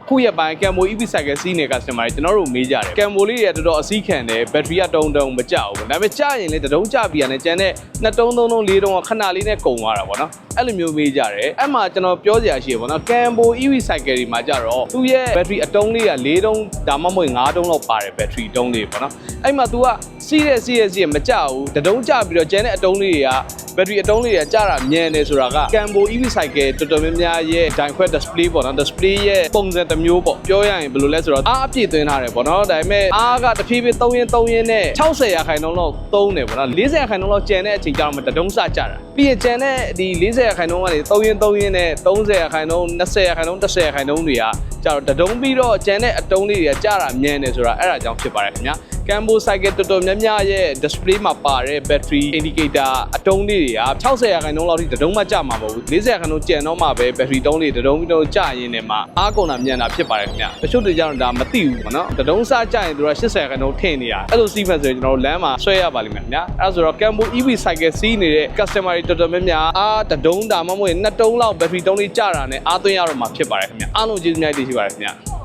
ခုရပိုင်းကမ်ဘို EV cycle စီးနေ customer တွေကျွန်တော်တို့မေးကြတယ်ကမ်ဘိုလေးတွေတော်တော်အစည်းခံတယ်ဘက်ထရီကတုံးမကြောက်ဘူးဒါပေမဲ့ကြာရင်လေတုံးကြပြီးရတယ်ကျန်တဲ့2တုံး3တုံး4တုံးကခဏလေးနဲ့ကုန်သွားတာပေါ့နော်အဲ့လိုမျိုးမေးကြတယ်အဲ့မှာကျွန်တော်ပြောစရာရှိရပေါ့နော်ကမ်ဘို EV cycle တွေမှာကြတော့သူ့ရဲ့ဘက်ထရီအတုံးလေးက4တုံးဒါမှမဟုတ်5တုံးလောက်ပါတယ်ဘက်ထရီတုံးလေးပေါ့နော်အဲ့မှာ तू ကစီးတဲ့မကြောက်ဘူးတုံးကြပြီးတော့ကျန်တဲ့အတုံးလေးတွေကဘက်ထရီအတုံးလေးတွေကကြာတာမြန်နေဆိုတာကကမ်ဘို EV cycle တော်တော်များများရဲ့ dine quest display ပေါ့နော် display ရဲ့ပုံစံတစ်မျိုးပေါ့ပြောရရင်ဘယ်လိုလဲဆိုတော့အားအပြည့်သွင်းထားတယ်ပေါ့နော်ဒါပေမဲ့အားကတဖြည်းဖြည်း3ရင်းနဲ့60ရာခိုင်နှုန်းလောက်သုံးတယ်ပေါ့နော်40ရာခိုင်နှုန်းလောက်ကျန်တဲ့အချိန်ကျတော့မှတုံးစကြတာပြီးရင်ကျန်တဲ့ဒီ40ရာခိုင်နှုန်းကနေ3ရင်းနဲ့30ရာခိုင်နှုန်း20ရာခိုင်နှုန်း10ရာခိုင်နှုန်းတွေကကျတော့တုံးပြီးတော့ကျန်တဲ့အတုံးလေးတွေကကြာတာမြန်နေဆိုတာအဲ့ဒါကြောင့်ဖြစ်ပါတယ်ခင်ဗျာကမ်ဘို cycle တော်တော်များများရဲ့ display မှာပါတဲ့ battery indicator အတုံးလေးတွေက60ရာခိုင်နှုန်းလောက်ထိတုံးမှကြာမှာမဟုတ်ဘူး40ရာခိုင်နှုန်းကျန်တော့မှပဲ battery တုံးလေးတုံးကြာရင်းနဲ့မှအားကုန်တာမြန်တာဖြစ်ပါတယ်ခင်ဗျာတချို့တွေကျတော့ဒါမသိဘူးပေါ့နော်တုံးစကြာရင်သူက80ရာခိုင်နှုန်းထင်နေတာအဲ့လိုစီးမှဆိုရင်ကျွန်တော်တို့လမ်းမှာဆွဲရပါလိမ့်မယ်ခင်ဗျာအဲ့ဒါဆိုတော့ကမ်ဘို EV cycle စီးနေတဲ့ customer တွေတော်တော်များများအားတုံးဒါမှမဟုတ်2တုံးလောက် battery တုံးလေးကြာတာနဲ့အားသွင်းရတော့မှာဖြစ်ပါတယ်ခင်ဗျာအားလုံးကျေးဇူးများတင်ရှိပါတယ်ခင်ဗျာ